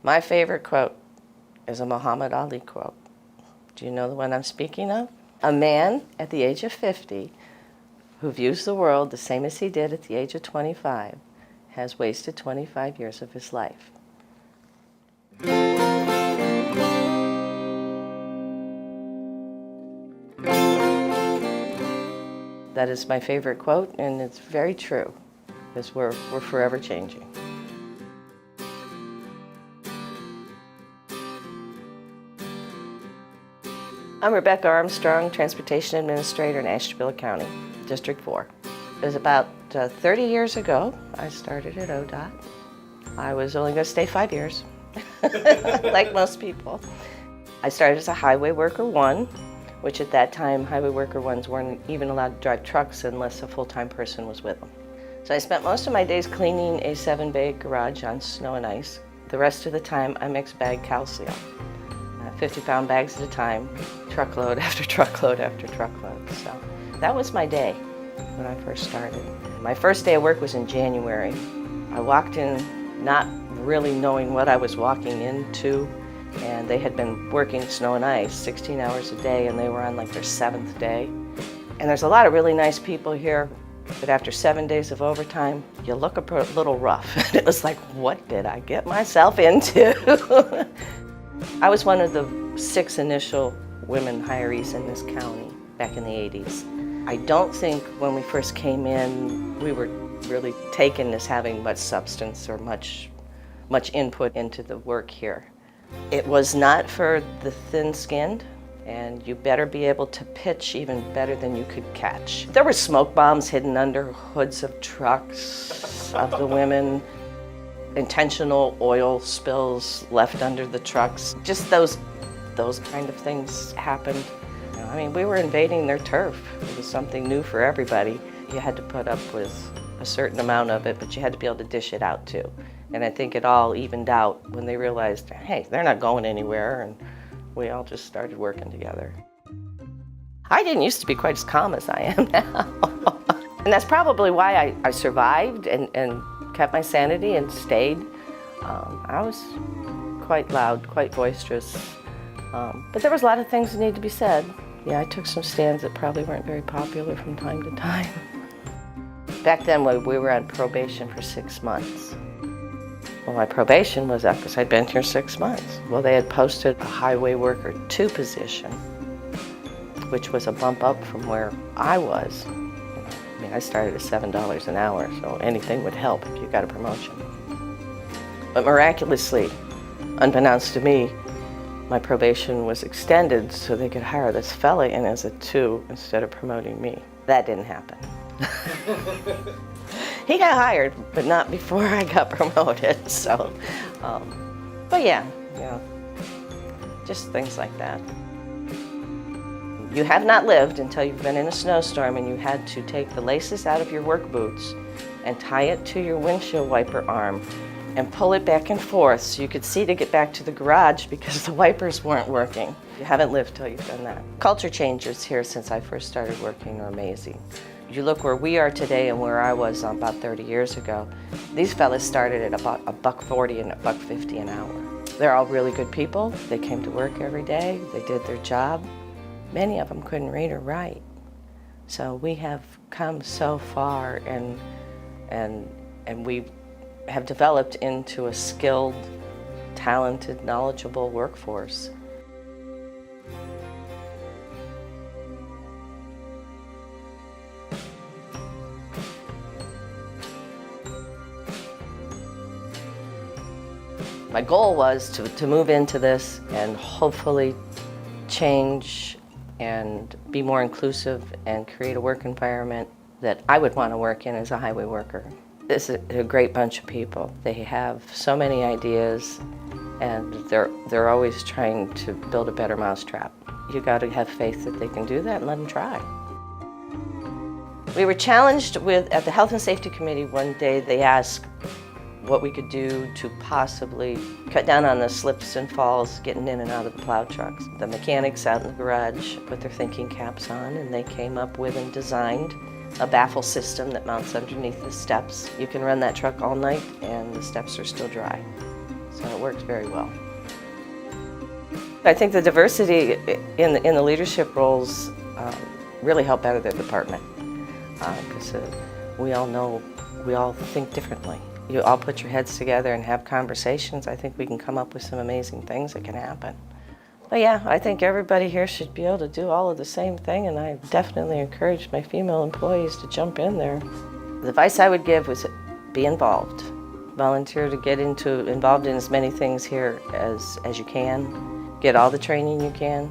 My favorite quote is a Muhammad Ali quote. Do you know the one I'm speaking of? A man at the age of 50 who views the world the same as he did at the age of 25 has wasted 25 years of his life. That is my favorite quote, and it's very true, because we're forever changing. I'm Rebecca Armstrong, Transportation Administrator in Ashtabula County, District 4. It was about 30 years ago I started at ODOT. I was only going to stay 5 years, like most people. I started as a Highway Worker 1, which at that time, Highway Worker 1s weren't even allowed to drive trucks unless a full-time person was with them. So I spent most of my days cleaning a 7-bay garage on snow and ice. The rest of the time, I mixed bag calcium, 50-pound bags at a time, truckload after truckload after truckload. So that was my day when I first started. My first day of work was in January. I walked in not really knowing what I was walking into, and they had been working snow and ice 16 hours a day, and they were on like their 7th day. And there's a lot of really nice people here, but after 7 days of overtime, you look a little rough. And it was like, what did I get myself into? I was one of the 6 initial women hirees in this county back in the 80s. I don't think when we first came in, we were really taken as having much substance or much input into the work here. It was not for the thin-skinned, and you better be able to pitch even better than you could catch. There were smoke bombs hidden under hoods of trucks of the women, intentional oil spills left under the trucks. Just those kind of things happened. I mean, we were invading their turf. It was something new for everybody. You had to put up with a certain amount of it, but you had to be able to dish it out too. And I think it all evened out when they realized, hey, they're not going anywhere, and we all just started working together. I didn't used to be quite as calm as I am now. And that's probably why I survived and kept my sanity and stayed. I was quite loud, quite boisterous, but there was a lot of things that needed to be said. Yeah, I took some stands that probably weren't very popular from time to time. Back then, we were on probation for 6 months. Well, my probation was up because I'd been here 6 months. Well, they had posted a Highway Worker 2 position, which was a bump up from where I was. I mean, I started at $7 an hour, so anything would help if you got a promotion. But miraculously, unbeknownst to me, my probation was extended so they could hire this fella in as a 2 instead of promoting me. That didn't happen. He got hired, but not before I got promoted, so. But yeah, you know, just things like that. You have not lived until you've been in a snowstorm and you had to take the laces out of your work boots and tie it to your windshield wiper arm and pull it back and forth so you could see to get back to the garage because the wipers weren't working. You haven't lived till you've done that. Culture changes here since I first started working are amazing. You look where we are today and where I was about 30 years ago, these fellas started at about $1.40 and $1.50 an hour. They're all really good people. They came to work every day. They did their job. Many of them couldn't read or write. So we have come so far and we have developed into a skilled, talented, knowledgeable workforce. My goal was to move into this and hopefully change and be more inclusive and create a work environment that I would want to work in as a highway worker. This is a great bunch of people. They have so many ideas and they're always trying to build a better mousetrap. You got to have faith that they can do that and let them try. We were challenged at the Health and Safety Committee one day. They asked what we could do to possibly cut down on the slips and falls getting in and out of the plow trucks. The mechanics out in the garage put their thinking caps on and they came up with and designed a baffle system that mounts underneath the steps. You can run that truck all night and the steps are still dry. So it works very well. I think the diversity in the leadership roles really help out of the department because we all think differently. You all put your heads together and have conversations. I think we can come up with some amazing things that can happen. But yeah, I think everybody here should be able to do all of the same thing, and I definitely encourage my female employees to jump in there. The advice I would give was be involved. Volunteer to get involved in as many things here as you can. Get all the training you can.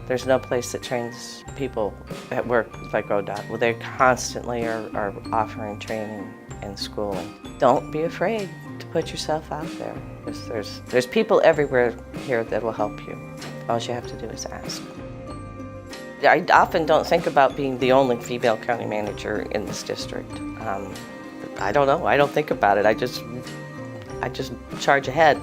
There's no place that trains people at work like ODOT. Well, they constantly are offering training and schooling. Don't be afraid to put yourself out there. There's people everywhere here that will help you. All you have to do is ask. I often don't think about being the only female county manager in this district. I don't know. I don't think about it. I just charge ahead.